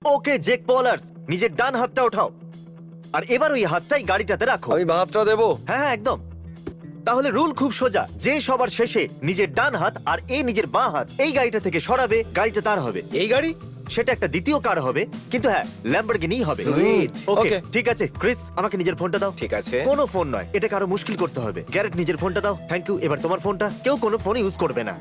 ওকে জেক পলার্স, নিজের ডান হাতটা ওঠাও আর এবার ওই হাতটাই গাড়িটাতে রাখো। আমি বাহাতটা দেবো। হ্যাঁ হ্যাঁ একদম। তাহলে রুল খুব সোজা, যে সবার শেষে নিজের ডান হাত আর এ নিজের বাঁ হাত এই গাড়িটা থেকে সরাবে, গাড়িটা তার হবে। এই গাড়ি? সেটা একটা দ্বিতীয় কার হবে, কিন্তু হ্যাঁ ল্যাম্বরগিনি হবে। Sweet. ওকে Okay. ঠিক আছে ক্রিস, আমাকে নিজের ফোনটা দাও। ঠিক আছে। কোনো ফোন নয়, এটাকে আরো মুশকিল করতে হবে। গ্যারেট নিজের ফোনটা দাও। Thank you. এবার তোমার ফোনটা। কেউ কোনো ফোন ইউজ করবে না।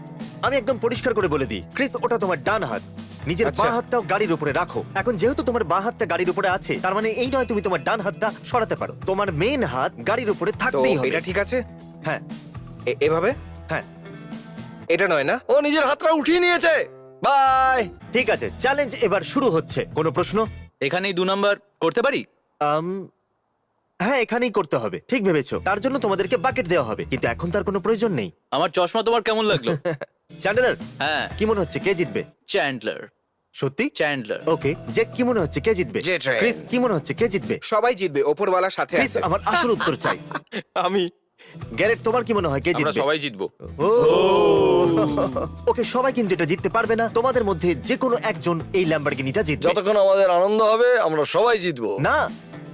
আমি একদম পরিষ্কার করে বলে দিই, ক্রিস ওটা তোমার ডান হাত, নিজের আচ্ছা। বাঁ হাতটাও গাড়ির উপরে রাখো। এখন যেহেতু তোমার বাঁ হাতটা গাড়ির উপরে আছে, তার মানে এই নয় তুমি তোমার ডান হাতটা সরাতে পারো। তোমার মেন হাত গাড়ির উপরে তো থাকতেই হবে। এটা ঠিক আছে? হ্যাঁ এভাবে? হ্যাঁ এটা নয় না? ও নিজের হাতটা উঠিয়ে নিয়েছে। বাই। ঠিক আছে, চ্যালেঞ্জ এবার শুরু হচ্ছে। কোনো প্রশ্ন? এখানেই 2 নাম্বার করতে পারি? হ্যাঁ এখানেই করতে হবে, ঠিক ভেবেছো। তার জন্য তোমাদেরকে বাকেট দেওয়া হবে, কিন্তু এখন তার কোনো প্রয়োজন নেই। আমার চশমা তোমার কেমন লাগলো? চ্যান্ডেলার হ্যাঁ, কি মনে হচ্ছে কে জিতবে? চ্যান্ডলার। সত্যি? চ্যান্ডলার। ওকে জেক কি মনে হচ্ছে কে জিতবে? Jet rain. ক্রিস কি মনে হচ্ছে কে জিতবে? সবাই জিতবে, ওপরওয়ালার সাথে ক্রিস আছে। আমার আসল উত্তর চাই। আমি। গ্যারেট তোমার কি মনে হয় কে আমরা জিতবে? সবাই জিতবো। ও ওকে সবাই কিন্তু এটা জিততে পারবে না। তোমাদের মধ্যে যে কোনো একজন এই ল্যাম্বরগিনিটা জিতবে। যতক্ষণ আমাদের আনন্দ হবে আমরা সবাই জিতবো। না,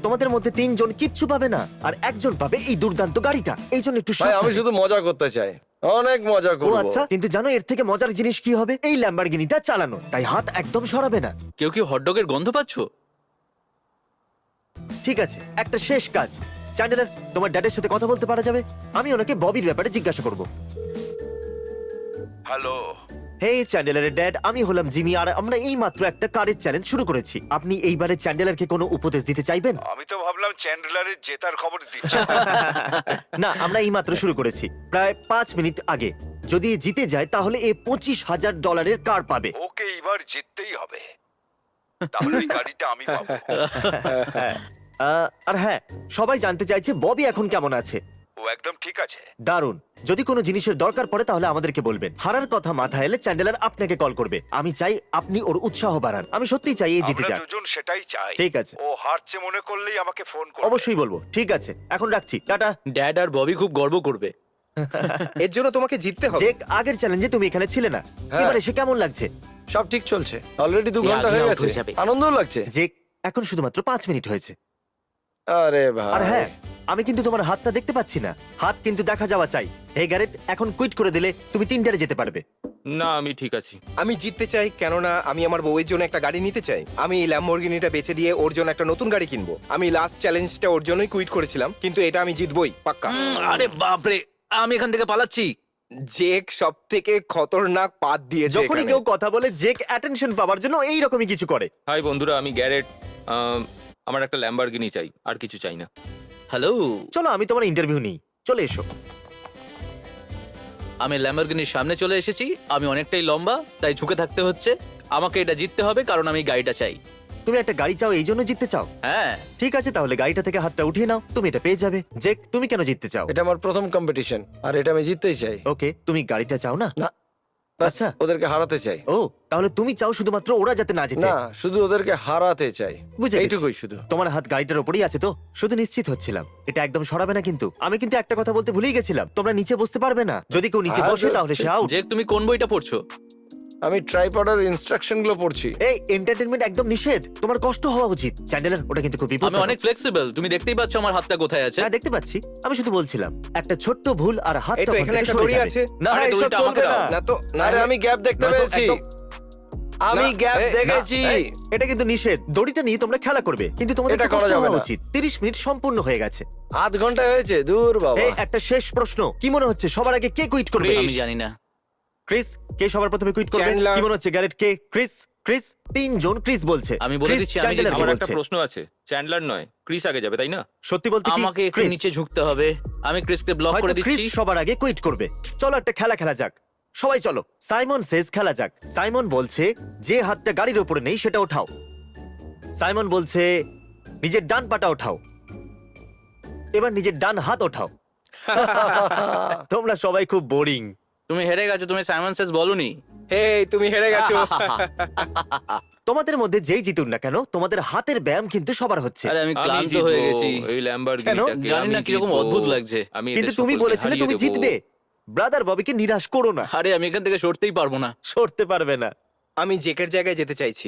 তোমাদের মধ্যে 3 জন কিচ্ছু পাবে না, আর একজন পাবে এই দুর্দান্ত গাড়িটা। এই জন্য একটু ভাই আমি সাবধানে। শুধু মজা করতে চাই, অনেক মজা ও করবো। আচ্ছা, কিন্তু জানো এর থেকে মজার জিনিস কি হবে? এই ল্যাম্বরগিনিটা চালানো, তাই হাত একদম সরাবে না। কেউ কি হটডগের গন্ধ পাচ্ছো? ঠিক আছে, একটা শেষ কাজ। চ্যান্ডেলার তোমার ড্যাডের সাথে কথা বলতে পারা যাবে? আমি ওনাকে ববির ব্যাপারে জিজ্ঞাসা করব। হ্যালো। হেই চ্যান্ডেলারের ড্যাড, আমি হলাম জিমি, আর আমরা এই মাত্র একটা কারের চ্যালেঞ্জ শুরু করেছি। আপনি এইবারে চ্যান্ডেলারকে কোনো উপদেশ দিতে চাইবেন? আমি তো ভাবলাম চ্যান্ডলারের জেতার খবর দিচ্ছে। না, আমরা এই মাত্র শুরু করেছি, প্রায় 5 মিনিট আগে। যদি এ জিতে যায় তাহলে এ $25,000 কার পাবে। ওকে এবার জিততেই হবে, তাহলে ওই গাড়িটা আমি পাবো। আর হ্যাঁ, সবাই জানতে চাইছে ববি এখন কেমন আছে। ও একদম ঠিক আছে। দারুণ। যদি কোনো জিনিসের দরকার পড়ে তাহলে আমাদেরকে বলবেন। হারার কথা মাথায় এলে চ্যান্ডেলার আপনাকে কল করবে। আমি চাই আপনি ওর উৎসাহ বাড়ান। আমি সত্যিই চাই এই জিতে আমরা যাক। দুজন সেটাই চাই। ঠিক আছে, ও হারছে মনে করলেই আমাকে ফোন করবে। অবশ্যই বলবো। ঠিক আছে, এখন রাখছি, টাটা। ড্যাড আর ববি খুব গর্ব করবে। এর জন্য তোমাকে জিততে হবে। জেক, আগের চ্যালেঞ্জে তুমি এখানে ছিলে না, হ্যাঁ। এবার এসে কেমন লাগছে? সব ঠিক চলছে, অলরেডি 2 এই ঘন্টা আগে হয়ে out গেছে, হয়ে যাবে। আনন্দও লাগছে। জেক, এখন শুধুমাত্র 5 মিনিট হয়েছে। আরে ভাই। আর হ্যাঁ, আমি কিন্তু তোমার হাতটা দেখতে পাচ্ছি না। হাত কিন্তু দেখা যাওয়া চাই। হে গ্যারেট, এখন কুইট করে দিলে তুমি টিন্ডারে যেতে পারবে। না আমি ঠিক আছি। আমি জিততে চাই, কেননা আমি আমার বউয়ের জন্য একটা গাড়ি নিতে চাই। আমি এই ল্যাম্বরগিনিটা বেচে দিয়ে ওর জন্য একটা নতুন গাড়ি কিনবো। আমি লাস্ট চ্যালেঞ্জটা ওর জন্যই কুইট করেছিলাম, কিন্তু এটা আমি জিতবই পাক্কা। আরে বাপরে, আমি এখান থেকে পালাচ্ছি। জেক সব থেকে খতরনাক পাত দিয়েছে যখনই এখানে। কেউ কথা বলে জেক অ্যাটেনশন পাওয়ার জন্য এই রকমই কিছু করে। হাই বন্ধুরা, আমি গ্যারেট। আমার একটা ল্যাম্বরগিনি চাই, আর কিছু চাই না। হ্যালো, চলো আমি তোমার ইন্টারভিউ নিই, চলে এসো। আমি ল্যাম্বরগিনির সামনে চলে এসেছি। আমি অনেকটাই লম্বা, তাই ঝুঁকে থাকতে হচ্ছে। আমাকে এটা জিততে হবে, কারণ আমি গাড়িটা চাই। তুমি একটা গাড়ি চাও, এই জন্য জিততে চাও? হ্যাঁ, ঠিক আছে, তাহলে গাড়িটা থেকে হাতটা উঠিয়ে নাও, তুমি এটা পেয়ে যাবে। জেক, তুমি কেন জিততে চাও? এটা আমার প্রথম কম্পিটিশন, আর এটা আমি জিততেই চাই। ওকে, তুমি গাড়িটা চাও না? না, ব্যাস, আচ্ছা। ওদেরকে হারাতে চাই। ও, তাহলে তুমি চাও শুধুমাত্র ওরা যাতে না জিতে? না, শুধু ওদেরকে হারাতে চাই, বুঝে গেছি। এইটুকুই শুধু। তোমার হাত গাড়িটার উপরেই আছে তো? শুধু নিশ্চিত হচ্ছিলাম। এটা একদম সরাবে না কিন্তু। আমি কিন্তু একটা কথা বলতে ভুলেই গেছিলাম, তোমরা নিচে বসতে পারবে না। যদি কেউ নিচে আর- বসে তাহলে সে আউট। যে তুমি কোন বইটা পড়ছো? আমি ট্রাইপডের ইনস্ট্রাকশন গুলো পড়ছি। এই এন্টারটেইনমেন্ট একদম নিষেধ, তোমার কষ্ট হওয়া উচিত। চ্যান্ডেলার, ওটা কিন্তু খুব আমি বিপজ্জনক। অনেক ফ্লেক্সিবল, তুমি দেখতেই পাচ্ছ আমার হাতটা কোথায় আছে। হ্যাঁ দেখতে পাচ্ছি, আমি শুধু বলছিলাম একটা ছোট্ট ভুল আর এই হাতটা তো ওখান এখানে থেকে একটা সরে দড়ি যাবে। আছে। না, আরে এসব দড়িটা চলবে আমাকে না। দাও। না তো, না আরে আমি গ্যাপ দেখতে নয়তো পেয়েছি, একদম- আমি না, গ্যাপ এই, না, দেখেছি। এই, এটা কিন্তু নিষেধ। দড়িটা নিয়ে তোমরা খেলা করবে, কিন্তু তোমাদের এটা তো কষ্ট করা যাবে হওয়া না। উচিত। 30 মিনিট সম্পূর্ণ হয়ে গেছে। আধ ঘন্টা হয়েছে, দূর বাবা। এই একটা শেষ প্রশ্ন, কি মনে হচ্ছে সবার আগে কে কুইট করবে? আমি জানি না। ক্রিস, কে সবার প্রথমে কুইট করবে? চ্যান্ডলার। কি মনে হচ্ছে গ্যারেট, কে? ক্রিস? ক্রিস? 3 জন ক্রিস বলছে। আমি বলে ক্রিস দিচ্ছি, আমি চ্যান্ডেলারকে জিতবো। আমার একটা বলছে। প্রশ্ন আছে, চ্যান্ডলার নয় ক্রিস আগে যাবে, তাই না? সত্যি বলতে কি আমাকে একটু ক্রিস? নিচে ঝুঁকতে হবে। আমি ক্রিসকে ব্লক হয়তো করে ক্রিস দিচ্ছি। সবার আগে কুইট করবে। চলো একটা খেলা খেলা যাক, সবাই চলো। সাইমন সেজ খেলা যাক। সাইমন বলছে যে হাতটা গাড়ির উপরে নেই সেটা ওঠাও। সাইমন বলছে নিজের ডান পাটা ওঠাও। এবার নিজের ডান হাত ওঠাও। তোমরা সবাই খুব বোরিং। তুমি হেরে গেছো, তুমি সাইমন সেজ বলনি। হেই, তুমি হেরে গেছো। তোমাদের মধ্যে যেই জিতুন না কেন, তোমাদের হাতের ব্যায়াম কিন্তু সবার হচ্ছে। আরে আমি আমি ক্লান্ত জিতবো হয়ে গেছি। এই ল্যাম্বরগিনিটাকে। জানি না আমি কিরকম জিতবো। অদ্ভুত লাগছে। আমি কিন্তু এদের তুমি সকলকে বলেছিলে হারিয়ে তুমি দেবো। জিতবে। ব্রাদার ববিকে নিরাশ করো না, আরে আমি এখান থেকে সরতেই পারবো না। সরতে পারবে না। আমি জেকের জায়গায় যেতে চাইছি।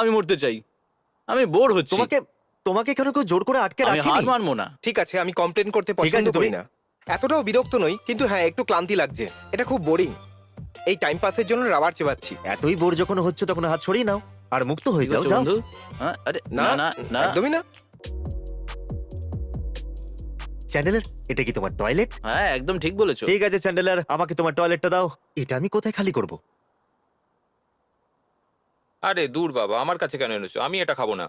আমি মরতে চাই, আমি বোর হচ্ছি। তোমাকে তোমাকে কেন কেউ জোর করে আটকে আমি হার রাখেনি? মানবো না। ঠিক আছে, আমি কমপ্লেন করতে ঠিক পছন্দ আছে, করি তুমি- না। এতটাও বিরক্ত নই, কিন্তু হ্যাঁ একটু ক্লান্তি লাগছে। এটা খুব বোরিং। এই টাইম পাসের জন্য রাবার চেবাচ্ছি। এতই বোর যখন হচ্ছে তখন হাত সরিয়ে নাও আর মুক্ত হয়ে কি যাও। করছো যাও। বন্ধু? হ্যাঁ, আরে না না না, একদমই না। চ্যান্ডেলার, এটা কি তোমার টয়লেট? হ্যাঁ একদম ঠিক বলেছো। ঠিক আছে চ্যান্ডেলার, আমাকে তোমার টয়লেটটা দাও। এটা আমি কোথায় খালি করব? আরে দূর বাবা, আমার কাছে কেন এনেছো? আমি এটা খাবো না।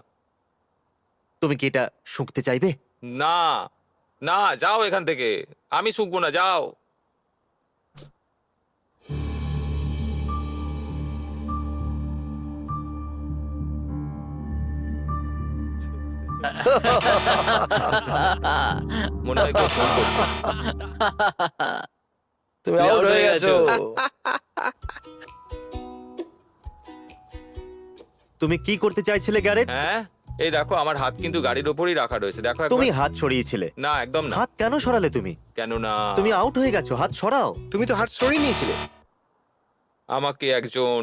তুমি কি এটা শুঁকতে চাইবে? না না, যাও এখান থেকে। আমি শুকবো না, যাও। মনে হয় কেউ ফোন করছে। তুমি তুমি আউট out হয়ে হয়ে গেছো। তুমি কি করতে চাইছিলে গ্যারেট? হ্যাঁ, এই দেখো আমার হাত কিন্তু গাড়ির ওপরই রাখা রয়েছে, দেখো একবার। তুমি হাত সরিয়েছিলে। না একদম না। হাত কেন সরালে তুমি? কেন না? তুমি আউট হয়ে গেছো, হাত সরাও। তুমি তো হার্ট সরিয়ে নিয়েছিলে। আমাকে একজন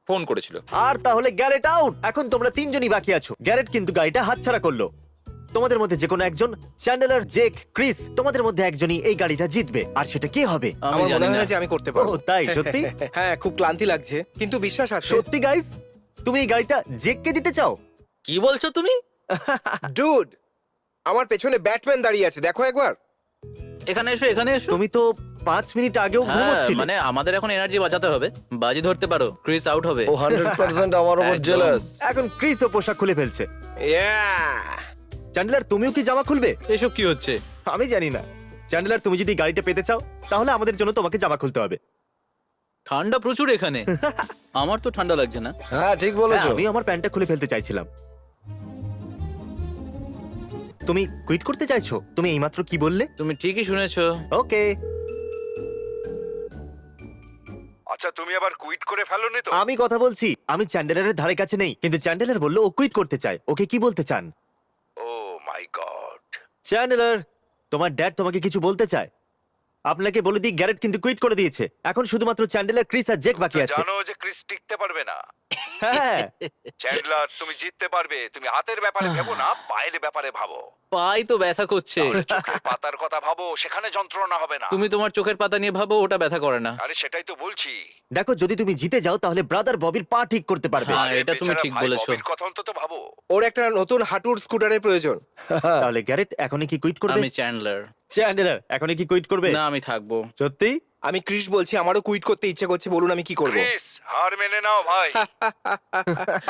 ফোন করেছিল। আর তাহলে গ্যারেট আউট। এখন তোমরা তিনজনই বাকি আছো। গ্যারেট কিন্তু গাড়িটা হাতছাড়া করলো। তোমাদের মধ্যে যে কোনো একজন, চ্যান্ডেলার, জেক, ক্রিস, তোমাদের মধ্যে একজনই এই গাড়িটা জিতবে। আর সেটা কে হবে? আমি আমার জানি মনে হয় না। না যে আমি করতে ও পারবো। তাই? সত্যি? হ্যাঁ, খুব ক্লান্তি লাগছে, কিন্তু বিশ্বাস আছে। সত্যি গাইস, তুমি এই গাড়িটা জেককে দিতে চাও? কি বলছো তুমি? ডুড, আমার পেছনে ব্যাটম্যান দাঁড়িয়ে আছে, দেখো একবার। এখানে এসো, এখানে এসো। তুমি তো 5 মিনিট আগেও হ্যাঁ, ঘুমোচ্ছিলে। মানে আমাদের এখন এনার্জি বাঁচাতে হবে। বাজি ধরতে পারো, ক্রিস আউট হবে। ও 100% আমার উপর একদম। জেলাস। এখন ক্রিসও পোশাক খুলে ফেলছে। Yeah! চ্যান্ডেলার, তুমিও কি জামা খুলবে? এসব কি হচ্ছে? আমি জানি না। চ্যান্ডেলার, তুমি যদি গাড়িটা পেতে চাও তাহলে আমাদের জন্য তোমাকে জামা খুলতে হবে। ঠান্ডা প্রচুর এখানে। আমার তো ঠান্ডা লাগছে না। হ্যাঁ ঠিক বলেছো। হ্যাঁ, আমি আমার প্যান্টটা খুলে ফেলতে চাইছিলাম। তুমি কুইট করতে চাইছো? তুমি এইমাত্র কি বললে? তুমি ঠিকই শুনেছো। ওকে। আচ্ছা, তুমি আবার কুইট করে ফেলোনি তো? আমি কথা বলছি, আমি চ্যান্ডেলারের ধারে কাছে নেই, কিন্তু চ্যান্ডেলার বলল ও কুইট করতে চায়। ওকে কি বলতে চান? ও মাই গড। চ্যান্ডেলার, তোমার ড্যাড তোমাকে কিছু বলতে চায়। আপনাকে বলে দিই, গ্যারেট কিন্তু কুইট করে দিয়েছে। এখন শুধুমাত্র চ্যান্ডেলার, ক্রিস আর জেক বাকি আছে। জানো যে ক্রিস টিকতে পারবে না। হ্যাঁ, চ্যান্ডলার, তুমি জিততে পারবে। তুমি হাতের ব্যাপারে ভেবো না, পায়ের ব্যাপারে ভাবো। পাই তো ব্যথা করছে। তাহলে চোখের পাতার কথা ভাবো, সেখানে যন্ত্রণা হবে না। তুমি তোমার চোখের পাতা নিয়ে ভাবো, ওটা ব্যথা করে না। আরে সেটাই তো বলছি। দেখো, যদি তুমি জিতে যাও তাহলে ব্রাদার ববির পা ঠিক করতে পারবে। হ্যাঁ, আরে এটা তুমি বেচারা ঠিক ভাই বলেছো। ববির কথা অন্তত ভাবো। ওর একটা নতুন হাঁটুর স্কুটারের প্রয়োজন। তাহলে গ্যারেট এখনই কি কুইট করবে? আমি চ্যান্ডলার। চ্যান্ডেলার এখনই কি কুইট করবে? না, আমি থাকবো। সত্যি? আমি ক্রিস বলছি, আমারও কুইট করতে ইচ্ছে করছে, বলুন আমি কি করব। ক্রিস, হার মেনে নাও ভাই।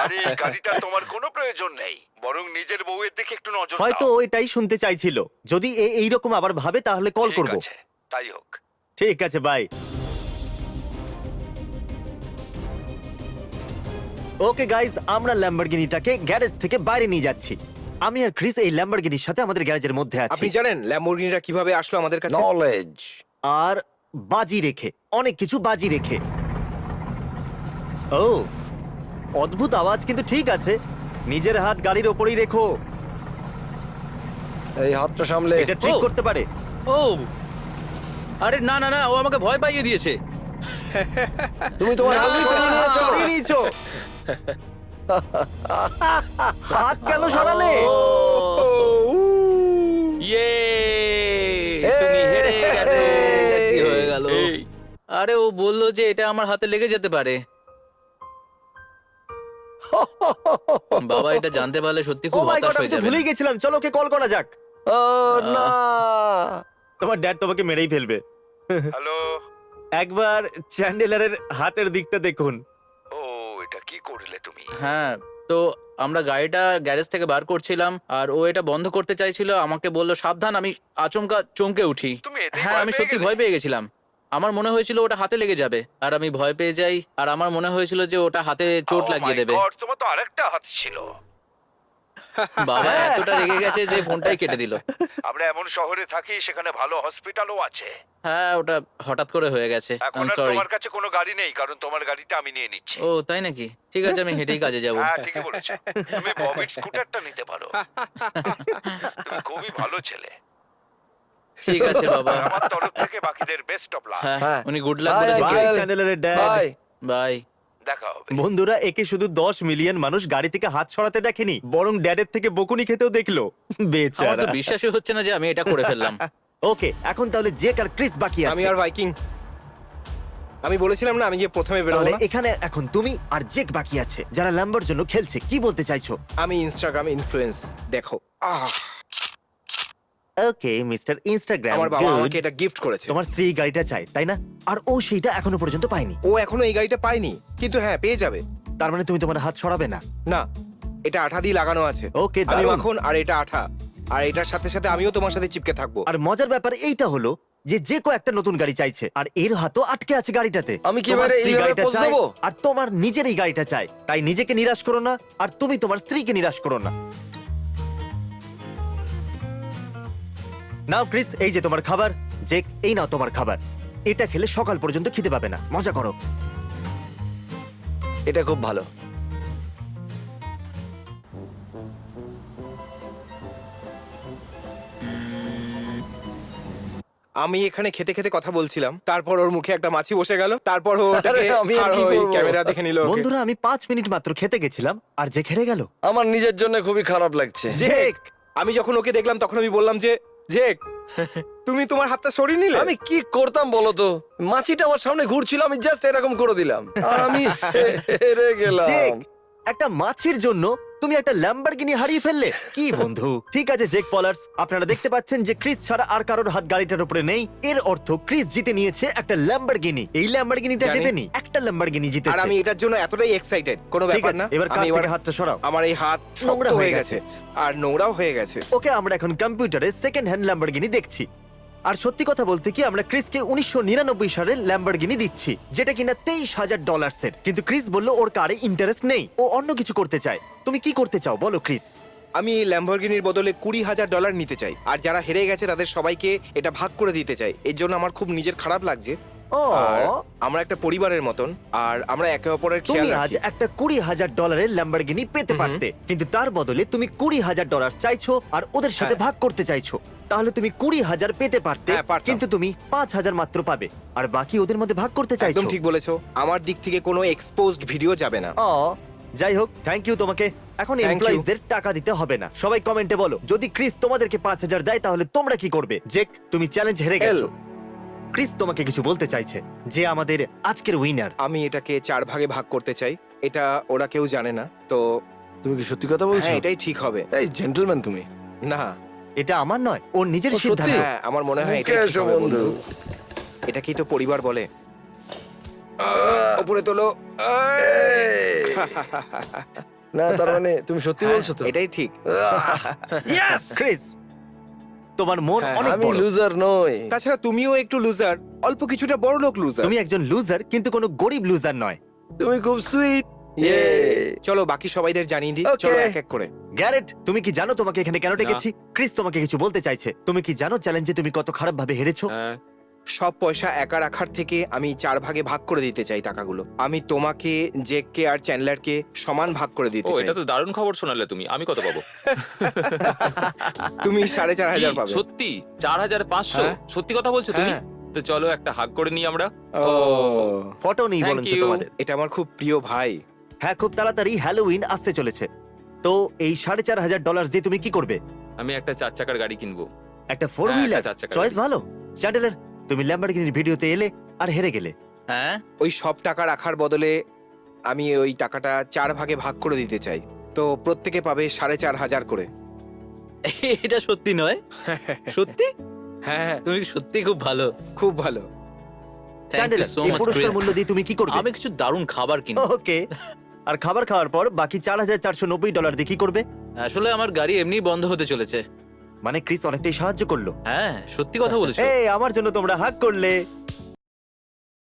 আরে এই গাড়িটা তোমার কোনো প্রয়োজন নেই, বরং নিজের বউয়ের দিকে একটু নজর হয়তো দাও। ও এটাই শুনতে চাইছিল। যদি এইরকম আবার ভাবে তাহলে কল ঠিক করব। আছে, তাই হোক। ঠিক আছে, বাই। ওকে গাইজ, আমরা ল্যাম্বরগিনিটাকে গ্যারেজ থেকে বাইরে নিয়ে যাচ্ছি। আমি আর ক্রিস এই ল্যাম্বরগিনির সাথে আমাদের গ্যারেজের মধ্যে আছি। আপনি জানেন ল্যাম্বরগিনিটা কিভাবে আসলো আমাদের কাছে? নলেজ। আর বাজি রেখে, অনেক কিছু বাজি রেখে। ও, অদ্ভুত আওয়াজ, কিন্তু ঠিক আছে। নিজের হাত গাড়ির ওপরেই রেখো, এই হাতটা সামলে। এটা ট্রিক ও। করতে পারে। ও আরে না না না, ও আমাকে ভয় পাইয়ে দিয়েছে। তুমি তোমার হাত সরিয়ে নিয়েছো। হাত কেন সরালে? ইয়ে, তুমি হেরে গেছো। এটা কি হয়ে গেল? এই, আরে ও বললো যে এটা আমার হাতে লেগে যেতে পারে। বাবা এটা জানতে পারলে সত্যি ও খুব মাই হতাশ গড, আমি হয়ে তো যাবে। ভুলেই গেছিলাম। চলো ওকে কল করা যাক। ও না। তোমার ড্যাড তোমাকে মেরেই ফেলবে। হ্যালো। একবার চ্যান্ডেলারের হাতের দিকটা দেখুন। ও, এটা কি করলে তুমি? হ্যাঁ, তো আমরা গাড়িটা গ্যারেজ থেকে বার করছিলাম আর ও এটা বন্ধ করতে চাইছিল। আমাকে বললো সাবধান, আমি আচমকা চমকে উঠি। তুমি এতেই হ্যাঁ, ভয় আমি পেয়ে সত্যি গেলে? ভয় পেয়ে গেছিলাম। আমার মনে হয়েছিল ওটা হাতে লেগে যাবে আর আমি ভয় পেয়ে যাই। আর আমার মনে হয়েছিল যে ওটা হাতে চোট Oh লাগিয়ে my দেবে। God, তোমার তো আরেকটা হাত ছিল। বাবা এতটা রেগে গেছে যে ফোনটাই কেটে দিল। আমরা এমন শহরে থাকি, সেখানে ভালো হসপিটালও আছে। হ্যাঁ, ওটা হঠাৎ করে হয়ে গেছে। এখন আর সরি। তোমার কাছে কোনো গাড়ি নেই, কারণ তোমার গাড়িটা আমি নিয়ে নিচ্ছি। ও তাই নাকি? ঠিক আছে, আমি হেঁটেই কাজে যাব। হ্যাঁ, ঠিকই বলেছো। তুমি ববির স্কুটারটা নিতে পারো। তুমি খুবই ভালো ছেলে। ঠিক আছে বাবা। আমার তরফ থেকে বাকিদের বেস্ট অফ লাক। হ্যাঁ, হ্যাঁ। উনি গুড লাক Bye, বলেছে। uncle. বাই চ্যান্ডেলারের ড্যাড। বাই। বাই। দেখা হবে। বন্ধুরা, একে শুধু 10 মিলিয়ন মানুষ গাড়ি থেকে হাত সরাতে দেখেনি, বরং ড্যাডের থেকে বকুনি খেতেও দেখলো। আমার বেচারা। তো বিশ্বাসই হচ্ছে না যে আমি এটা করে ফেললাম। ওকে, এখন তাহলে জেক আর ক্রিস বাকি আমি আছে। আর ভাইকিং। আমি বলেছিলাম না আমি যে প্রথমে বেরোবো তাহলে না। এখানে এখন তুমি আর জেক বাকি আছে, যারা ল্যাম্বোর জন্য খেলছে। কি বলতে চাইছো? আমি ইনস্টাগ্রাম ইনফ্লুয়েন্স দেখো। ওকে মিস্টার ইনস্টাগ্রাম, আমার বাবা আমাকে এটা গিফট করেছে। তোমার স্ত্রী এই গাড়িটা চায়, তাই না? আর ও সেইটা এখনো পর্যন্ত পায়নি। ও এখনো এই গাড়িটা পায়নি, কিন্তু হ্যাঁ পেয়ে যাবে। তার মানে তুমি তোমার হাত সরাবে না? না, এটা আঠা দিয়ে লাগানো আছে। ওকে, আমি দারুণ। মাখন আর এটা আঠা, আর এটার সাথে সাথে আমিও তোমার সাথে চিপকে থাকবো। আর মজার ব্যাপার এইটা হলো যে যে কো একটা নতুন গাড়ি চাইছে, আর এর হাতও আটকে আছে গাড়িটাতে। আমি কি তোমার এবারে স্ত্রী এইভাবে গাড়িটা পোজ চায়, দেবো? আর তোমার নিজের এই গাড়িটা চাই। তাই নিজেকে নিরাশ করো না, আর তুমি তোমার স্ত্রীকে নিরাশ করো না। নাও ক্রিস, এই যে তোমার খাবার। জেক, এই নাও তোমার খাবার। এটা খেলে সকাল পর্যন্ত খিদে পাবে না। মজা করো। এটা খুব ভালো। আমি এখানে খেতে খেতে কথা বলছিলাম, তারপর ওর মুখে একটা মাছি বসে গেল, তারপর ও ওটাকে আমি আর আর কি ওই করবো? ক্যামেরা দেখে নিল। বন্ধুরা, আমি 5 মিনিট মাত্র খেতে গেছিলাম, আর যে হেরে গেল। আমার নিজের জন্য খুবই খারাপ লাগছে। জেক, আমি যখন ওকে দেখলাম তখন আমি বললাম যে জেক, তুমি তোমার হাতটা সরিয়ে নিলে। আমি কি করতাম বলো তো? মাছিটা আমার সামনে ঘুরছিল, আমি জাস্ট এরকম করে দিলাম আর আমি হেরে গেলাম। জেক, একটা মাছির জন্য তুমি একটা ল্যাম্বরগিনি হারিয়ে ফেললে। কি বন্ধু? ঠিক আছে জেক পলার্স, আপনারা দেখতে পাচ্ছেন যে ক্রিস ছাড়া আর কারোর হাত গাড়িটার উপরে নেই। এর অর্থ ক্রিস জিতে নিয়েছে একটা ল্যাম্বরগিনি। এই ল্যাম্বরগিনিটা জানি। জেতেনি, একটা ল্যাম্বরগিনি আর জিতেছে। আমি এটার জন্য এতটাই এক্সাইটেড, কোনো ঠিক ব্যাপার আছে, না। এবার কার আমি থেকে হাতটা সরাও। আমার এই হাত নোংরা নোংরা হয়ে হয়ে গেছে আর নোংরাও হয়ে গেছে। ওকে, আমরা এখন কম্পিউটারে সেকেন্ড হ্যান্ড ল্যাম্বরগিনি দেখছি। আর সত্যি কথা বলতে কি, আমরা ক্রিসকে 1999 সালের ল্যাম্বরগিনি দিচ্ছি, যেটা কিনা $23,000 এর। কিন্তু ক্রিস বলল ওর কারে ইন্টারেস্ট নেই, ও অন্য কিছু করতে চায়। তুমি কি করতে চাও বলো ক্রিস? আমি এই ল্যাম্বরগিনির বদলে $20,000 নিতে চাই, আর যারা হেরে গেছে তাদের সবাইকে এটা ভাগ করে দিতে চাই। এর জন্য আমার খুব নিজের খারাপ লাগছে। ও, আর আমরা একটা পরিবারের মতন, আর আমরা একে অপরের তুমি খেয়াল আজ রাখি। একটা $20,000 ল্যাম্বরগিনি পেতে পারতে, কিন্তু তার বদলে তুমি $20,000 চাইছো আর ওদের সাথে হ্যাঁ। ভাগ করতে চাইছো। তাহলে তুমি 20,000 পেতে পারতে, হ্যাঁ, পারতাম। কিন্তু তুমি 5,000 মাত্র পাবে, আর বাকি ওদের মধ্যে ভাগ করতে চাইছো। একদম ঠিক বলেছো। আমার দিক থেকে কোনো এক্সপোজড ভিডিও যাবে না। ও, যাই হোক, থ্যাংক ইউ তোমাকে। এখন Thank you. এমপ্লয়িজদের টাকা দিতে হবে না। সবাই কমেন্টে বলো, যদি ক্রিস তোমাদেরকে 5,000 দেয় তাহলে তোমরা কি করবে? জেক, তুমি চ্যালেঞ্জ হেরে গেছো। ক্রিস তোমাকে কিছু বলতে চাইছে, যে আমাদের আজকের উইনার। আমি এটাকে 4 ভাগে ভাগ করতে চাই। এটা ওরা কেউ জানে না, তো তুমি কি সত্যি কথা বলছো? হ্যাঁ এটাই ঠিক হবে। এই জেন্টলম্যান তুমি। না, এটা আমার নয়, ওর নিজের ও, সত্যি? সিদ্ধান্ত। হ্যাঁ আমার মনে হয় মুখে এটাই ঠিক এসো, হবে বন্ধু। বন্ধু। এটাকেই তো পরিবার বলে। উপরে তোলো। না তার মানে তুমি সত্যি বলছো তো? এটাই ঠিক। ইয়েস! ক্রিস, তোমার মন হ্যাঁ, অনেক আমি বড়। লুজার নই। তাছাড়া তুমিও একটু লুজার, অল্প কিছুটা বড় লোক লুজার। তুমি একজন লুজার, কিন্তু কোনো গরিব লুজার নয়। তুমি খুব সুইট। চলো বাকি সবাইদের জানিয়ে দিই। Okay. চলো এক এক করে। গ্যারেট, তুমি কি জানো তোমাকে এখানে কেন ডেকেছি? ক্রিস তোমাকে কিছু বলতে চাইছে। তুমি কি জানো চ্যালেঞ্জে তুমি কত খারাপ ভাবে হেরেছো? হ্যাঁ, সব পয়সা একা রাখার থেকে আমি 4 ভাগে ভাগ করে দিতে চাই টাকাগুলো। আমি তোমাকে, জেককে আর চ্যান্ডলারকে সমান ভাগ করে দিতে ও চাই। এটা তো দারুণ খবর শোনালে তুমি। আমি কত পাবো? তুমি কি, 4,500 পাবে। সত্যি 4,500? হ্যাঁ। সত্যি কথা বলছো তুমি? হ্যাঁ। তো চলো একটা হাগ করে নিই আমরা। ও, ফটো নেই Thank বলুন you. তোমাদের। এটা আমার খুব প্রিয় ভাই। হ্যাঁ, খুব তাড়াতাড়ি হ্যালোউইন আসতে চলেছে। তো এই $4,500 দিয়ে তুমি কি করবে? আমি একটা 4 চাকার গাড়ি কিনবো। একটা 4 হ্যাঁ, হুইলার? একটা 4 চাকার চয়েস গাড়ি। ভালো। চ্যান্ডেলার, তুমি ল্যাম্বরগিনির ভিডিওতে এলে আর হেরে গেলে। হ্যাঁ, ওই সব টাকা রাখার বদলে আমি ওই টাকাটা 4 ভাগে ভাগ করে দিতে চাই। তো প্রত্যেকে পাবে 4,500 করে। এটা সত্যি নয়? সত্যি? হ্যাঁ, তুমি সত্যি খুব ভালো। খুব ভালো। Thank you চ্যান্ডেলার, so এই much, পুরস্কার Chris. মূল্য দিয়ে তুমি কি করবে? আমি কিছু দারুণ খাবার কিনবো। ওকে। আর খাবার খাওয়ার পর বাকি $4,490 দিয়ে কি করবে? আসলে আমার গাড়ি এমনি বন্ধ হতে চলেছে। মানে ক্রিস অনেকটাই সাহায্য করলো। হ্যাঁ, সত্যি কথা বলেছো। এই, আমার জন্য তোমরা হাগ করলে।